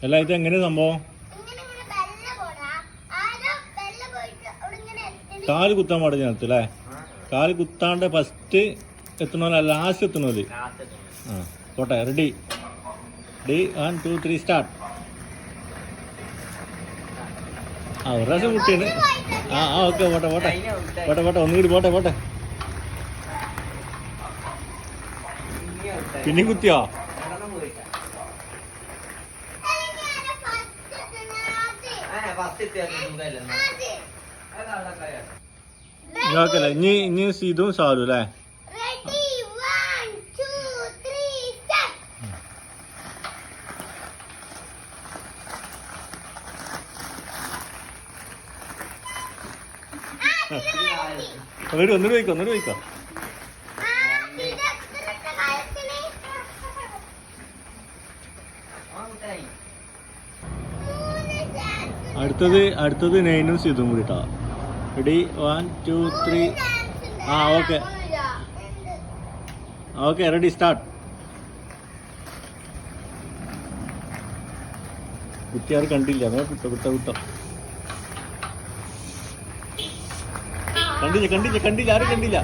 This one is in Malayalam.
അല്ല ഇത് എങ്ങനെ സംഭവം? കാല് കുത്താൻ പാടില്ല നേരത്തെ അല്ലേ? കാല് കുത്താണ്ട് ഫസ്റ്റ് എത്തണമല്ല ലാസ്റ്റ് എത്തണത്. ആ പോട്ടെ. Ready 1 2 3 start. ആ ഒരു പ്രാവശ്യം കുട്ടിയാണ്. ഓക്കെ പോട്ടെ പോട്ടെ പോട്ടെ പോട്ടെ ഒന്നുകൂടി പോട്ടെ പോട്ടെ. പിന്നെയും കുത്തിയോ? ഓക്കല്ലേ ഇനി ഇതും സാധു അല്ലേ? ഒന്നുകൂടി വയ്ക്കോ. അടുത്തത് നൈനും സിതും കൂടിട്ടാ. റെഡി 1 2 3. Okay ready start. കുട്ടിയാരും കണ്ടില്ല. കുട്ടോ കണ്ടില്ല ആരും കണ്ടില്ല.